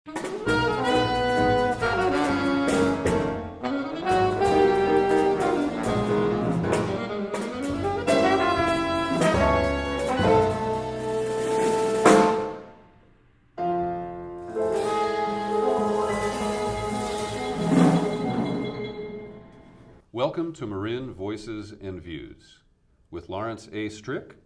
Welcome to Marin Voices and Views. With Lawrence A. Strick,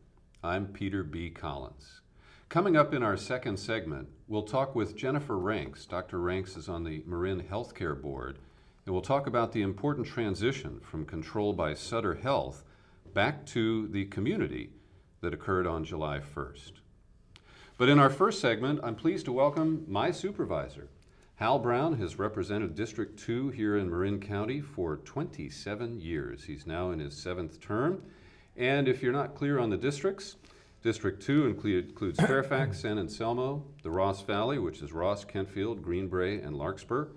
I'm Peter B. Collins. Coming up in our second segment, we'll talk with Jennifer Reinks. Dr. Reinks is on the Marin Healthcare Board, and we'll talk about the important transition from control by Sutter Health back to the community that occurred on July 1st. But in our first segment, I'm pleased to welcome my supervisor. Hal Brown has represented District 2 here in Marin County for 27 years. He's now in his 7th term. And if you're not clear on the districts, District 2 includes Fairfax, San Anselmo, the Ross Valley, which is Ross, Kentfield, Greenbrae, and Larkspur,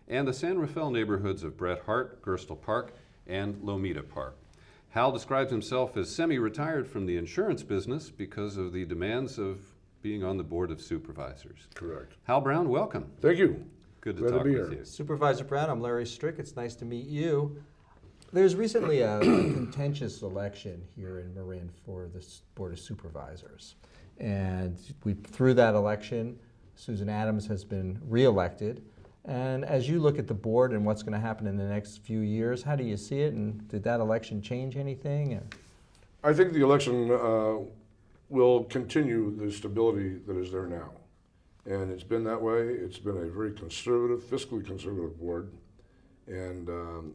and the San Rafael neighborhoods of Bret Harte, Gerstle Park, and Lomita Park. Hal describes himself as semi-retired from the insurance business because of the demands of being on the Board of Supervisors. Correct. Hal Brown, welcome. Thank you. Good to Glad talk to be with here. you. Supervisor Brown, I'm Larry Strick. It's nice to meet you. There's recently a contentious election here in Marin for the Board of Supervisors. And through that election, Susan Adams has been reelected. And as you look at the board and what's going to happen in the next few years, how do you see it? And did that election change anything? I think the election will continue the stability that is there now. And it's been that way. It's been a very conservative, fiscally conservative board. And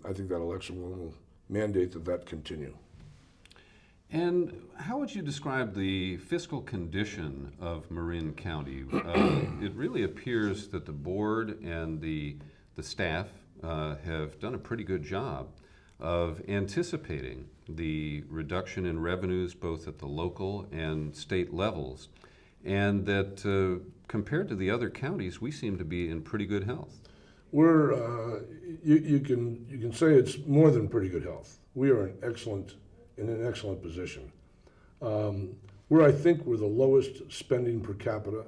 I think that election will mandate that continue. And how would you describe the fiscal condition of Marin County? It really appears that the board and the staff have done a pretty good job of anticipating the reduction in revenues both at the local and state levels, and that compared to the other counties, we seem to be in pretty good health. We're you can say it's more than pretty good health. We are in an excellent position. I think we're the lowest spending per capita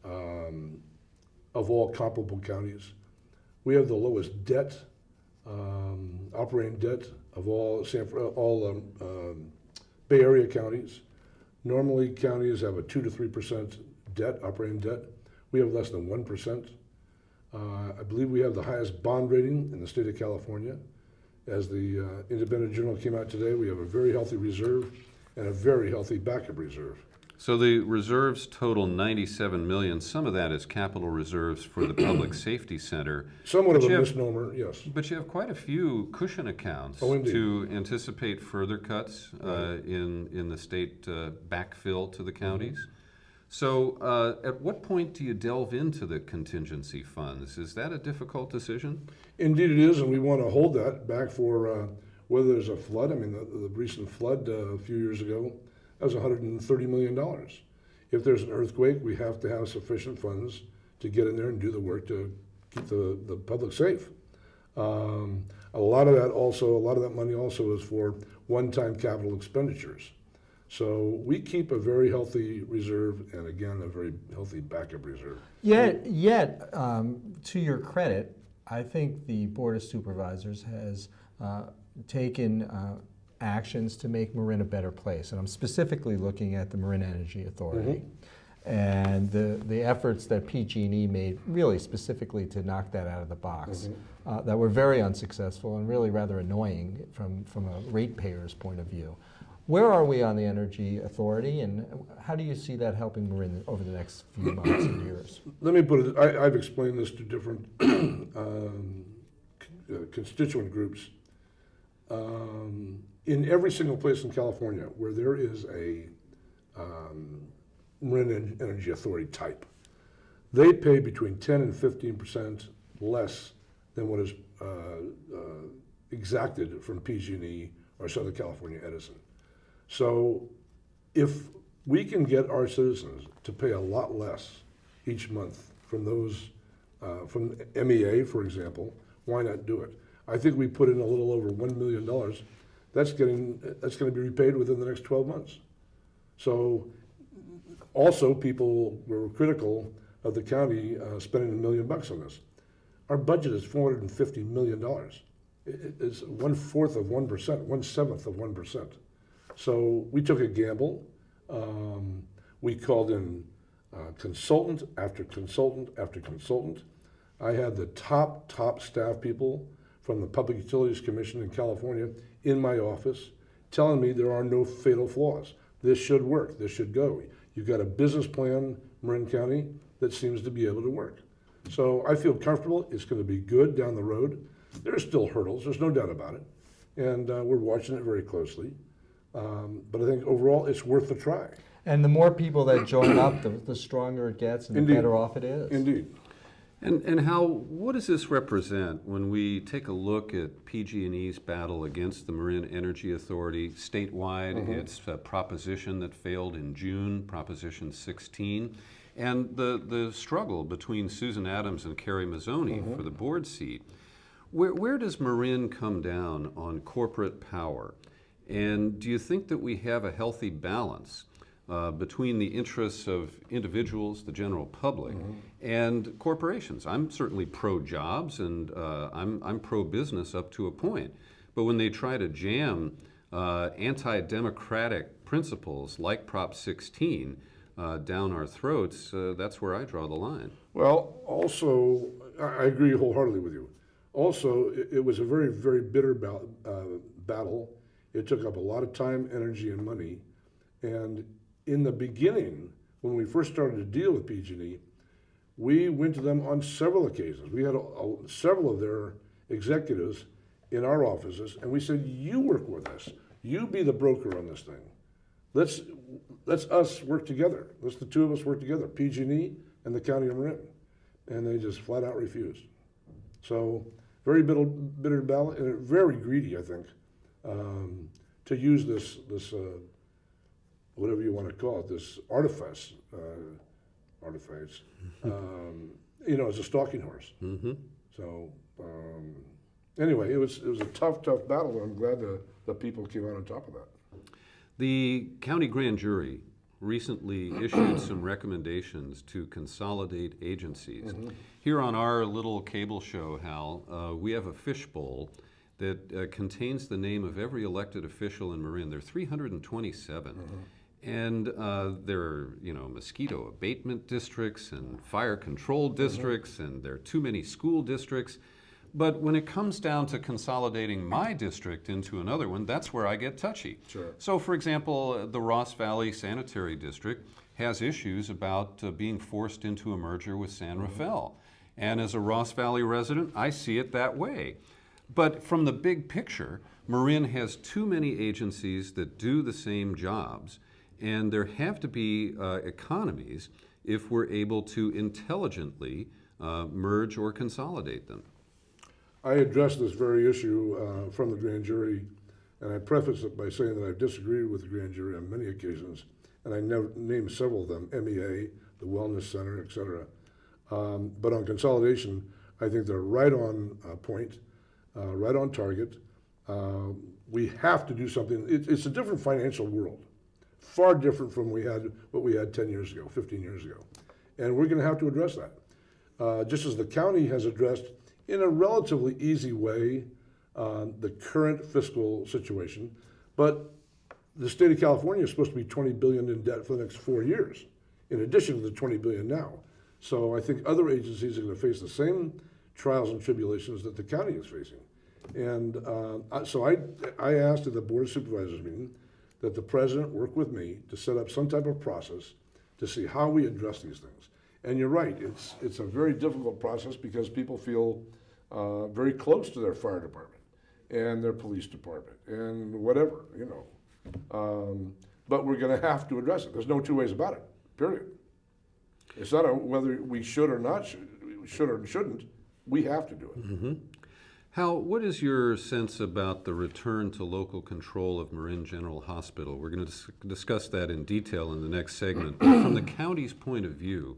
of all comparable counties. We have the lowest debt, operating debt of all Bay Area counties. Normally, counties have a 2 to 3% debt, operating debt. We have less than 1%. I believe we have the highest bond rating in the state of California. As the Independent Journal came out today, we have a very healthy reserve and a very healthy backup reserve. So the reserves total $97 million. Some of that is capital reserves for the Public Safety Center. Somewhat of a misnomer, yes. But you have quite a few cushion accounts to anticipate further cuts in the state backfill to the counties. So at what point do you delve into the contingency funds? Is that a difficult decision? Indeed it is, and we want to hold that back for whether there's a flood. I mean, the recent flood a few years ago, that was $130 million. If there's an earthquake, we have to have sufficient funds to get in there and do the work to keep the public safe. A lot of that money also is for one-time capital expenditures. So we keep a very healthy reserve and, again, a very healthy backup reserve. Yet, to your credit, I think the Board of Supervisors has taken actions to make Marin a better place. And I'm specifically looking at the Marin Energy Authority and the efforts that PG&E made really specifically to knock that out of the box that were very unsuccessful and really rather annoying from a ratepayer's point of view. Where are we on the Energy Authority, and how do you see that helping Marin over the next few months and years? Let me put it, I've explained this to different constituent groups. In every single place in California where there is a Marin Energy Authority type, they pay between 10 and 15% less than what is exacted from PG&E or Southern California Edison. So if we can get our citizens to pay a lot less each month from those, from MEA, for example, why not do it? I think we put in a little over $1 million. That's going to be repaid within the next 12 months. So also people were critical of the county spending $1 million on this. Our budget is $450 million. It's 1/4 of 1%, 1/7 of 1%. So we took a gamble. We called in consultant after consultant after consultant. I had the top staff people from the Public Utilities Commission in California in my office telling me there are no fatal flaws. This should work, this should go. You've got a business plan, Marin County, that seems to be able to work. So I feel comfortable, it's gonna be good down the road. There's still hurdles, there's no doubt about it. And we're watching it very closely. But I think overall, it's worth the try. And the more people that join up, the stronger it gets and the Indeed. better off it is. Indeed. And what does this represent when we take a look at PG&E's battle against the Marin Energy Authority statewide, its proposition that failed in June, Proposition 16, and the struggle between Susan Adams and Carrie Mazzoni for the board seat? Where does Marin come down on corporate power? And do you think that we have a healthy balance between the interests of individuals, the general public, and corporations? I'm certainly pro-jobs and I'm pro-business up to a point. But when they try to jam anti-democratic principles like Prop 16 down our throats, that's where I draw the line. Well, also, I agree wholeheartedly with you. Also, it was a very, very bitter battle. It took up a lot of time, energy, and money. And in the beginning, when we first started to deal with PG&E, we went to them on several occasions. We had several of their executives in our offices, and we said, you work with us. You be the broker on this thing. Let's us work together. Let's the two of us work together, PG&E and the County of Marin. And they just flat out refused. So very bitter battle, and very greedy, I think, to use this whatever you want to call it, this artifice, as a stalking horse. So anyway, it was a tough battle, and I'm glad the people came out on top of that. The county grand jury recently issued some recommendations to consolidate agencies. Here on our little cable show, Hal, we have a fishbowl that contains the name of every elected official in Marin. There are 327. And there are, mosquito abatement districts and fire control districts, and there are too many school districts. But when it comes down to consolidating my district into another one, that's where I get touchy. Sure. So, for example, the Ross Valley Sanitary District has issues about being forced into a merger with San Rafael. And as a Ross Valley resident, I see it that way. But from the big picture, Marin has too many agencies that do the same jobs, and there have to be economies if we're able to intelligently merge or consolidate them. I addressed this very issue from the grand jury, and I preface it by saying that I've disagreed with the grand jury on many occasions, and I named several of them, MEA, the Wellness Center, et cetera. But on consolidation, I think they're right on point, right on target. We have to do something. It's a different financial world, far different from what we had 10 years ago, 15 years ago. And we're going to have to address that. Just as the county has addressed in a relatively easy way the current fiscal situation, but the state of California is supposed to be $20 billion in debt for the next 4 years, in addition to the $20 billion now. So I think other agencies are going to face the same trials and tribulations that the county is facing. And so I asked at the Board of Supervisors meeting that the president work with me to set up some type of process to see how we address these things. And you're right, it's a very difficult process because people feel very close to their fire department and their police department and whatever, but we're going to have to address it. There's no two ways about it, period. It's not whether we should or not should or shouldn't, we have to do it. Hal, what is your sense about the return to local control of Marin General Hospital? We're going to discuss that in detail in the next segment. But from the county's point of view,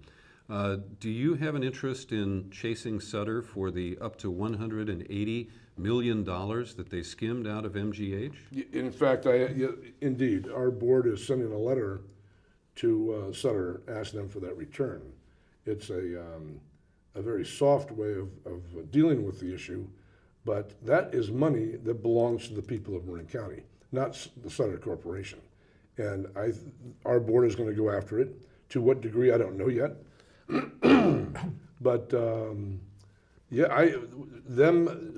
do you have an interest in chasing Sutter for the up to $180 million that they skimmed out of MGH? In fact, indeed, our board is sending a letter to Sutter asking them for that return. It's a very soft way of dealing with the issue, but that is money that belongs to the people of Marin County, not the Sutter Corporation. And our board is going to go after it. To what degree, I don't know yet. But yeah,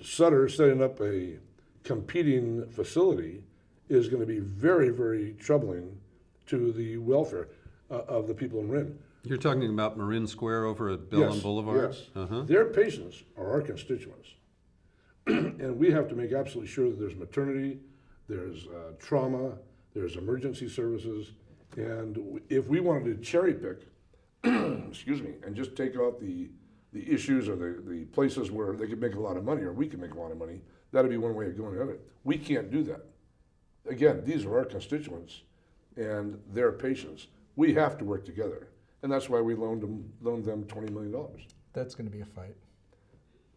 Sutter setting up a competing facility is going to be very, very troubling to the welfare of the people in Marin. You're talking about Marin Square over at Bellum Yes, Boulevard? yes. Uh-huh. Their patients are our constituents. And we have to make absolutely sure that there's maternity, there's trauma, there's emergency services. And if we wanted to cherry pick, excuse me, and just take out the issues or the places where they could make a lot of money or we could make a lot of money, that'd be one way of going at it. We can't do that. Again, these are our constituents and their patients. We have to work together. And that's why we loaned them $20 million. That's going to be a fight.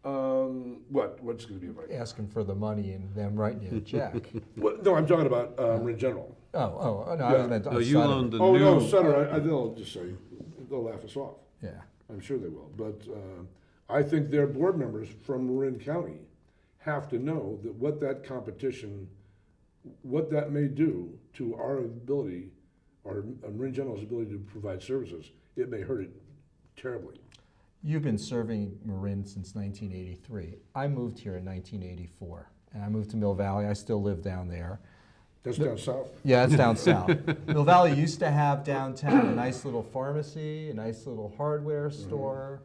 What's going to be about? Asking for the money and them writing you a check. Well, no, I'm talking about Marin General. No, I Yeah. meant Oh, you Sutter. loaned the Oh, new... no, Sutter, they'll just say, they'll laugh us off. Yeah. I'm sure they will. But I think their board members from Marin County have to know that what that competition, what that may do to our ability, our Marin General's ability to provide services, it may hurt it terribly. You've been serving Marin since 1983. I moved here in 1984, and I moved to Mill Valley. I still live down there. That's down south. Yeah, it's down south. Mill Valley used to have downtown a nice little pharmacy, a nice little hardware store,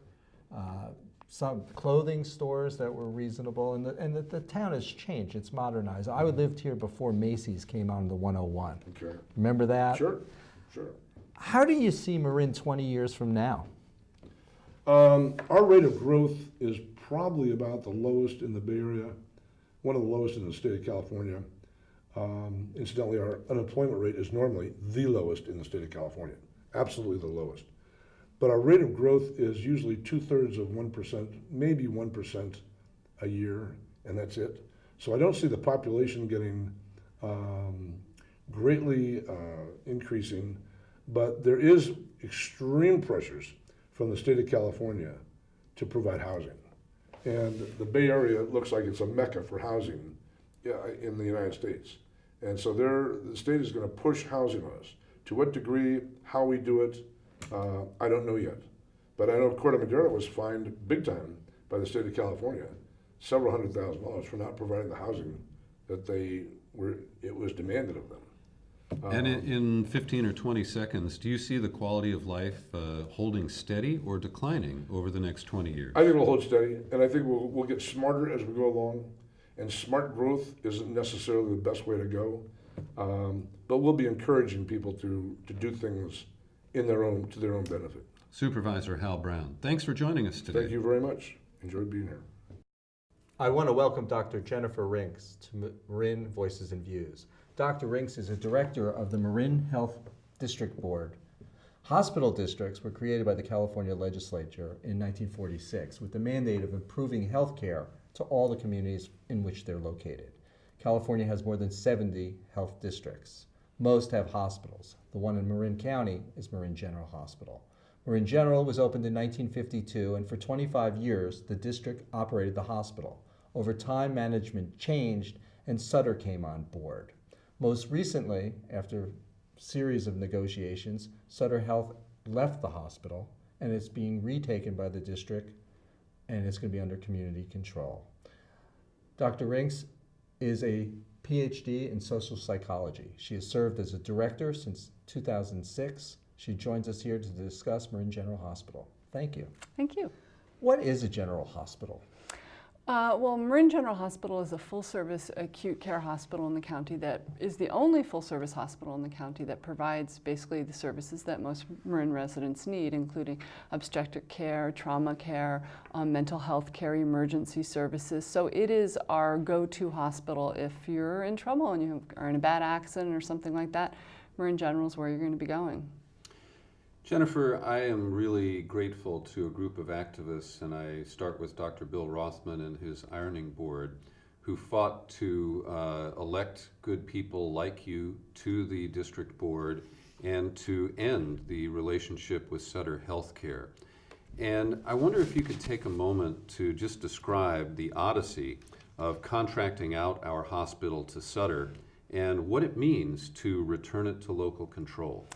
some clothing stores that were reasonable, and the town has changed. It's modernized. I lived here before Macy's came on the 101. Okay. Remember that? Sure. How do you see Marin 20 years from now? Our rate of growth is probably about the lowest in the Bay Area, one of the lowest in the state of California. Incidentally, our unemployment rate is normally the lowest in the state of California, absolutely the lowest. But our rate of growth is usually 2/3 of 1%, maybe 1% a year, and that's it. So I don't see the population getting greatly increasing, but there is extreme pressures from the state of California to provide housing. And the Bay Area looks like it's a mecca for housing in the United States. And so the state is going to push housing on us. To what degree, how we do it, I don't know yet. But I know Corte Madera was fined big time by the state of California, several $100,000 for not providing the housing that it was demanded of them. And in 15 or 20 seconds, do you see the quality of life holding steady or declining over the next 20 years? I think we'll hold steady, and I think we'll get smarter as we go along. And smart growth isn't necessarily the best way to go, but we'll be encouraging people to do things to their own benefit. Supervisor Hal Brown, thanks for joining us today. Thank you very much. Enjoyed being here. I want to welcome Dr. Jennifer Reinks to Marin Voices and Views. Dr. Reinks is a director of the Marin Health District Board. Hospital districts were created by the California legislature in 1946 with the mandate of improving health care to all the communities in which they're located. California has more than 70 health districts. Most have hospitals. The one in Marin County is Marin General Hospital. Marin General was opened in 1952, and for 25 years, the district operated the hospital. Over time, management changed, and Sutter came on board. Most recently, after a series of negotiations, Sutter Health left the hospital, and it's being retaken by the district, and it's going to be under community control. Dr. Reinks is a PhD in social psychology. She has served as a director since 2006. She joins us here to discuss Marin General Hospital. Thank you. Thank you. What is a general hospital? Well, Marin General Hospital is a full-service acute care hospital in the county that is the only full-service hospital in the county that provides basically the services that most Marin residents need, including obstetric care, trauma care, mental health care, emergency services. So it is our go-to hospital if you're in trouble and you are in a bad accident or something like that. Marin General is where you're going to be going. Jennifer, I am really grateful to a group of activists, and I start with Dr. Bill Rothman and his ironing board, who fought to elect good people like you to the district board and to end the relationship with Sutter Healthcare. And I wonder if you could take a moment to just describe the odyssey of contracting out our hospital to Sutter and what it means to return it to local control.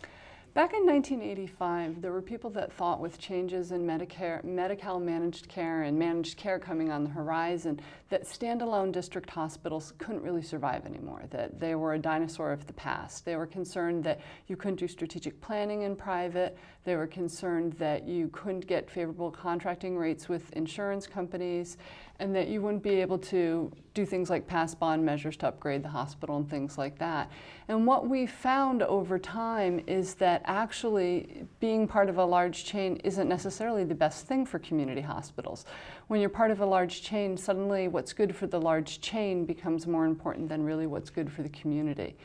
Back in 1985, there were people that thought with changes in Medicare, Medi-Cal managed care and managed care coming on the horizon, that standalone district hospitals couldn't really survive anymore, that they were a dinosaur of the past. They were concerned that you couldn't do strategic planning in private. They were concerned that you couldn't get favorable contracting rates with insurance companies, and that you wouldn't be able to do things like pass bond measures to upgrade the hospital and things like that. And what we found over time is that actually being part of a large chain isn't necessarily the best thing for community hospitals. When you're part of a large chain, suddenly what's good for the large chain becomes more important than really what's good for the community.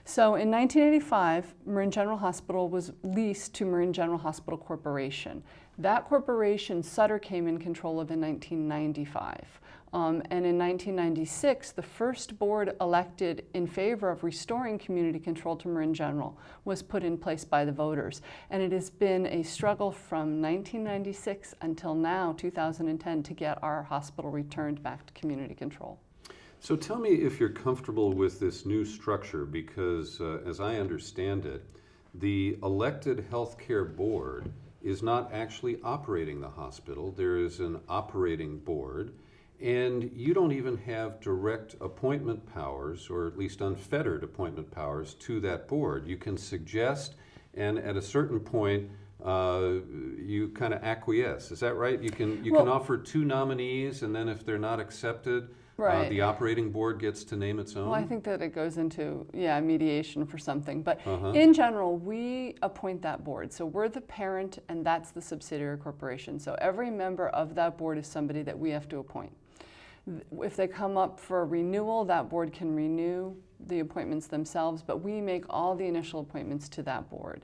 So in 1985, Marin General Hospital was leased to Marin General Hospital Corporation. That corporation, Sutter came in control of in 1995. And in 1996, the first board elected in favor of restoring community control to Marin General was put in place by the voters. And it has been a struggle from 1996 until now, 2010, to get our hospital returned back to community control. So tell me if you're comfortable with this new structure, because as I understand it, the elected healthcare board is not actually operating the hospital. There is an operating board, and you don't even have direct appointment powers, or at least unfettered appointment powers, to that board. You can suggest, and at a certain point, you kind of acquiesce. Is that right? You can offer two nominees, and then if they're not accepted, right, the operating board gets to name its own? Well, I think that it goes into, mediation for something. But in general, we appoint that board. So we're the parent, and that's the subsidiary corporation. So every member of that board is somebody that we have to appoint. If they come up for renewal, that board can renew the appointments themselves, but we make all the initial appointments to that board.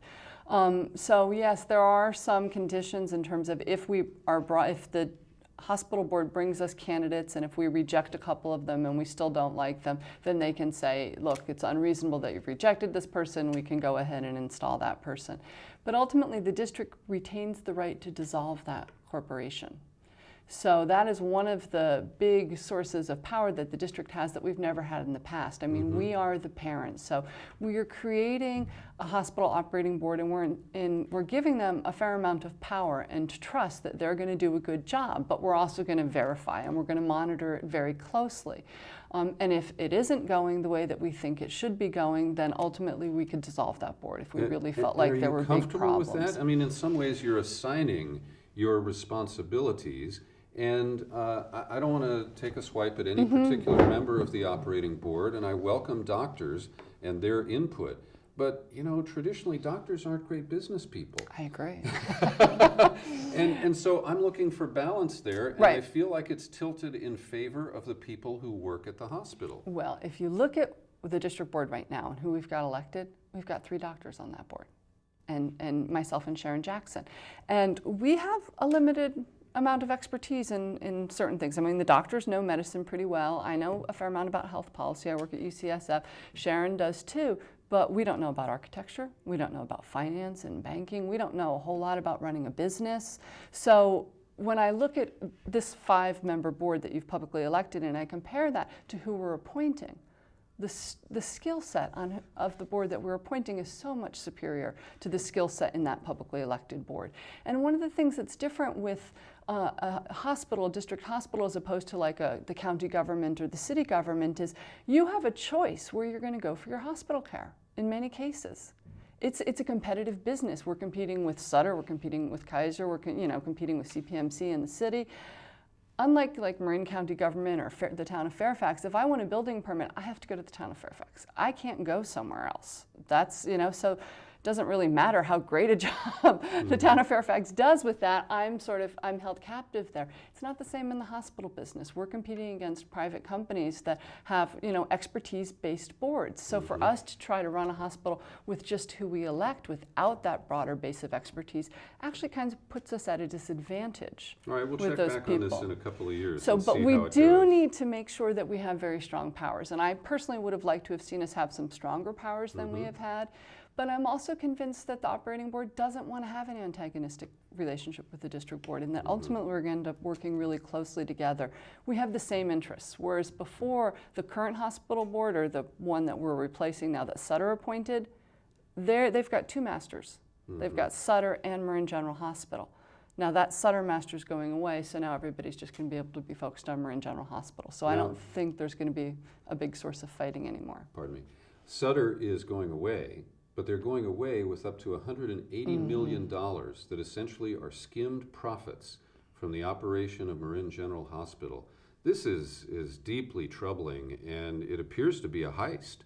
So yes, there are some conditions in terms of if the hospital board brings us candidates, and if we reject a couple of them and we still don't like them, then they can say, look, it's unreasonable that you've rejected this person, we can go ahead and install that person. But ultimately, the district retains the right to dissolve that corporation. So that is one of the big sources of power that the district has that we've never had in the past. I mean, we are the parents. So we are creating a hospital operating board, and we're giving them a fair amount of power and trust that they're going to do a good job, but we're also going to verify and we're going to monitor it very closely. And if it isn't going the way that we think it should be going, then ultimately we could dissolve that board if we really felt like there were big problems. Are you comfortable with that? I mean, in some ways you're assigning your responsibilities. And I don't want to take a swipe at any particular member of the operating board, and I welcome doctors and their input. But, traditionally doctors aren't great business people. I agree. and so I'm looking for balance there, and I feel like it's tilted in favor of the people who work at the hospital. Well, if you look at the district board right now and who we've got elected, we've got 3 doctors on that board, and myself and Sharon Jackson. And we have a limited amount of expertise in certain things. I mean, the doctors know medicine pretty well. I know a fair amount about health policy. I work at UCSF. Sharon does too, but we don't know about architecture. We don't know about finance and banking. We don't know a whole lot about running a business. So when I look at this 5-member board that you've publicly elected and I compare that to who we're appointing, the skill set of the board that we're appointing is so much superior to the skill set in that publicly elected board. And one of the things that's different with a hospital, a district hospital, as opposed to like the county government or the city government, is you have a choice where you're going to go for your hospital care in many cases. It's a competitive business. We're competing with Sutter, we're competing with Kaiser, we're competing with CPMC in the city. Unlike like Marin County government or the town of Fairfax, if I want a building permit, I have to go to the town of Fairfax. I can't go somewhere else. That's, so it doesn't really matter how great a job the town of Fairfax does with that. I'm held captive there. It's not the same in the hospital business. We're competing against private companies that have, expertise-based boards. So for us to try to run a hospital with just who we elect without that broader base of expertise actually kind of puts us at a disadvantage. All right, we'll with check those back people. on this in a couple of years. So, and but see we how it do goes. need to make sure that we have very strong powers. And I personally would have liked to have seen us have some stronger powers than we have had. But I'm also convinced that the operating board doesn't want to have an antagonistic relationship with the district board, and that ultimately we're going to end up working really closely together. We have the same interests, whereas before the current hospital board, or the one that we're replacing now that Sutter appointed, they've got two masters. They've got Sutter and Marin General Hospital. Now that Sutter master's going away, so now everybody's just going to be able to be focused on Marin General Hospital. So I don't think there's going to be a big source of fighting anymore. Pardon me. Sutter is going away, but they're going away with up to $180 million that essentially are skimmed profits from the operation of Marin General Hospital. This is deeply troubling, and it appears to be a heist.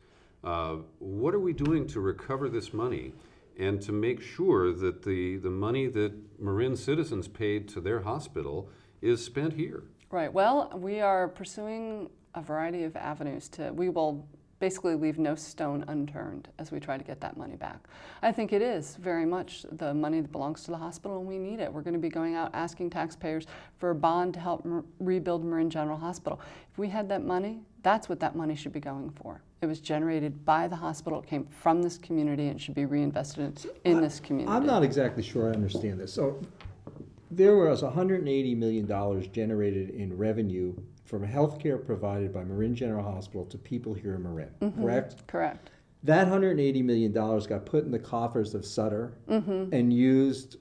What are we doing to recover this money and to make sure that the money that Marin citizens paid to their hospital is spent here? Right. Well, we are pursuing a variety of avenues we will basically leave no stone unturned as we try to get that money back. I think it is very much the money that belongs to the hospital, and we need it. We're going to be going out asking taxpayers for a bond to help rebuild Marin General Hospital. If we had that money, that's what that money should be going for. It was generated by the hospital, it came from this community, and should be reinvested in this community. I'm not exactly sure I understand this. So there was $180 million generated in revenue from healthcare provided by Marin General Hospital to people here in Marin, correct? Correct. That $180 million got put in the coffers of Sutter and used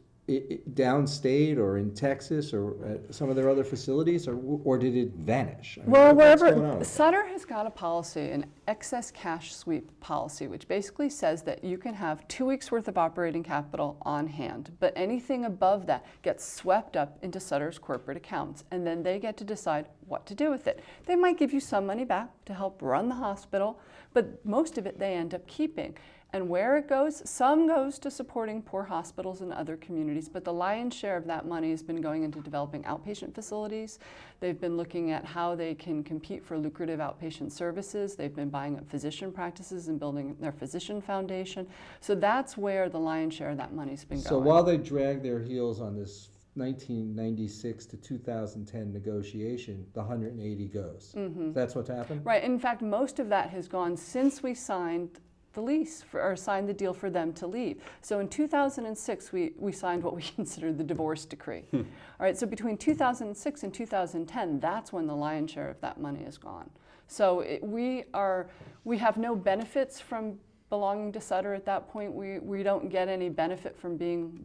downstate or in Texas or at some of their other facilities, or did it vanish? I mean, Well, what's going on wherever, with Sutter has got a policy, an excess cash sweep policy, which basically says that you can have 2 weeks worth of operating capital on hand, but anything above that gets swept up into Sutter's corporate accounts, and then they get to decide what to do with it. They might give you some money back to help run the hospital, but most of it they end up keeping. And where it goes, some goes to supporting poor hospitals in other communities, but the lion's share of that money has been going into developing outpatient facilities. They've been looking at how they can compete for lucrative outpatient services. They've been buying up physician practices and building their physician foundation. So that's where the lion's share of that money's been going. So while they drag their heels on this 1996 to 2010 negotiation, the 180 goes. That's what's happened? Right. In fact, most of that has gone since we signed the lease or signed the deal for them to leave. So in 2006, we signed what we consider the divorce decree. All right, so between 2006 and 2010, that's when the lion's share of that money is gone. So we have no benefits from belonging to Sutter at that point. We don't get any benefit from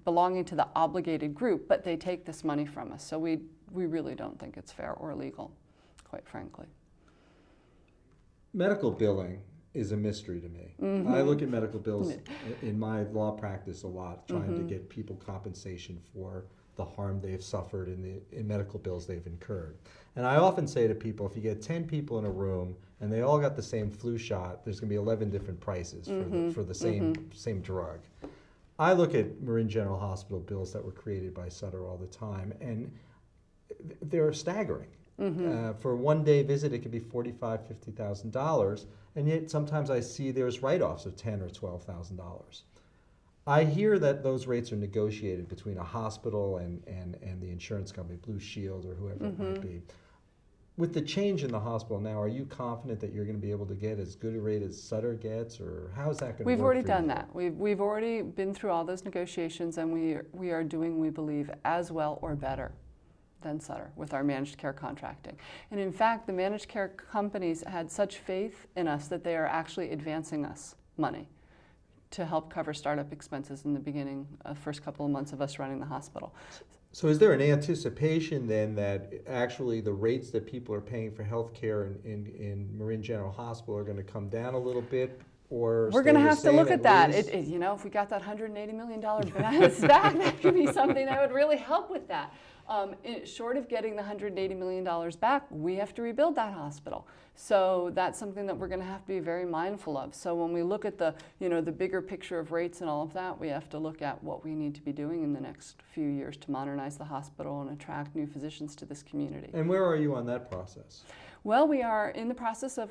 belonging to the obligated group, but they take this money from us. So we really don't think it's fair or legal, quite frankly. Medical billing is a mystery to me. I look at medical bills in my law practice a lot, trying to get people compensation for the harm they've suffered in medical bills they've incurred. And I often say to people, if you get 10 people in a room and they all got the same flu shot, there's going to be 11 different prices for the same drug. I look at Marin General Hospital bills that were created by Sutter all the time, and they're staggering. For a one-day visit, it could be $45,000, $50,000, and yet sometimes I see there's write-offs of $10,000 or $12,000. I hear that those rates are negotiated between a hospital and the insurance company, Blue Shield or whoever it might be. With the change in the hospital now, are you confident that you're going to be able to get as good a rate as Sutter gets, or how is that going to work? We've already done that. We've already been through all those negotiations, and we are doing, we believe, as well or better than Sutter with our managed care contracting. And in fact, the managed care companies had such faith in us that they are actually advancing us money to help cover startup expenses in the beginning, first couple of months of us running the hospital. So is there an anticipation then that actually the rates that people are paying for health care in Marin General Hospital are going to come down a little bit? Or we're going to have to look at that. You know, if we got that $180 million balance back, that could be something that would really help with that. Short of getting the $180 million back, we have to rebuild that hospital. So that's something that we're going to have to be very mindful of. So when we look at the bigger picture of rates and all of that, we have to look at what we need to be doing in the next few years to modernize the hospital and attract new physicians to this community. And where are you on that process? Well, we are in the process of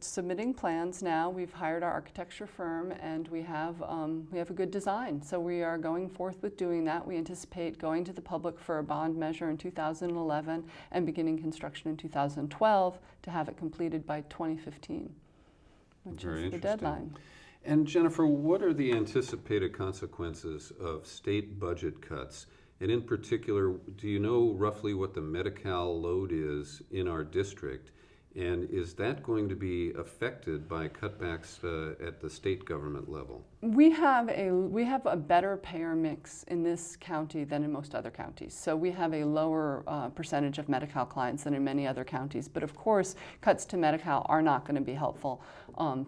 submitting plans now. We've hired our architecture firm, and we have a good design. So we are going forth with doing that. We anticipate going to the public for a bond measure in 2011 and beginning construction in 2012 to have it completed by 2015, which is the deadline. And Jennifer, what are the anticipated consequences of state budget cuts? And in particular, do you know roughly what the Medi-Cal load is in our district? And is that going to be affected by cutbacks at the state government level? We have a better payer mix in this county than in most other counties. So we have a lower percentage of Medi-Cal clients than in many other counties. But of course, cuts to Medi-Cal are not going to be helpful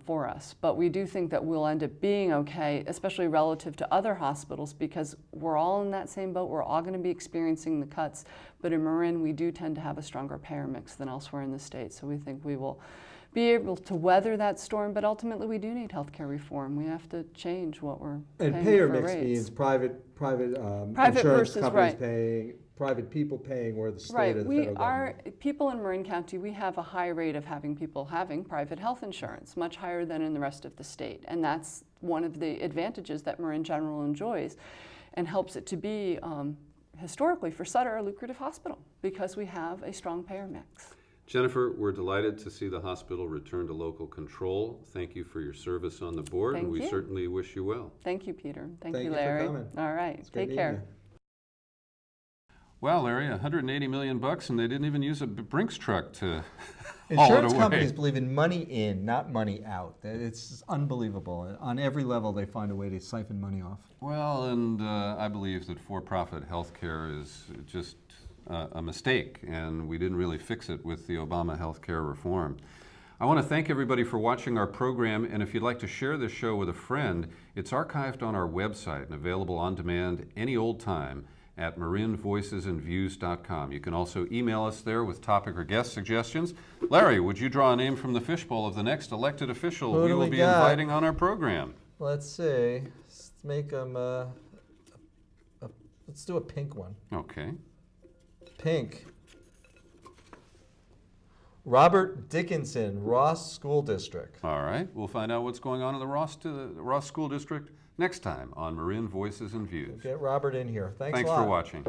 for us. But we do think that we'll end up being okay, especially relative to other hospitals, because we're all in that same boat. We're all going to be experiencing the cuts. But in Marin, we do tend to have a stronger payer mix than elsewhere in the state. So we think we will be able to weather that storm, but ultimately we do need healthcare reform. We have to change what we're paying And payer for mix rates. means private Private insurance versus, companies right. paying, private people paying, or the state Right, or the we federal are, government. people in Marin County, we have a high rate of having people having private health insurance, much higher than in the rest of the state. And that's one of the advantages that Marin General enjoys and helps it to be, historically for Sutter, a lucrative hospital because we have a strong payer mix. Jennifer, we're delighted to see the hospital return to local control. Thank you for your service on the board, Thank and we you. certainly wish you well. Thank you, Peter. Thank Thank you, you for Larry. coming. All right, It's great take meeting care. you. Wow, Larry, $180 million, and they didn't even use a Brinks truck to haul it Insurance away. companies believe in money in, not money out. It's unbelievable. On every level, they find a way to siphon money off. Well, and I believe that for-profit healthcare is just a mistake, and we didn't really fix it with the Obama healthcare reform. I want to thank everybody for watching our program, and if you'd like to share this show with a friend, it's archived on our website and available on demand any old time at marinvoicesandviews.com. You can also email us there with topic or guest suggestions. Larry, would you draw a name from the fishbowl of the next elected official Who we do will we be got? inviting on our program? Let's see. Let's make them. Let's do a pink one. Okay. Pink. Robert Dickinson, Ross School District. All right. We'll find out what's going on in the Ross School District next time on Marin Voices and Views. Get Robert in here. Thanks Thanks a lot. for watching.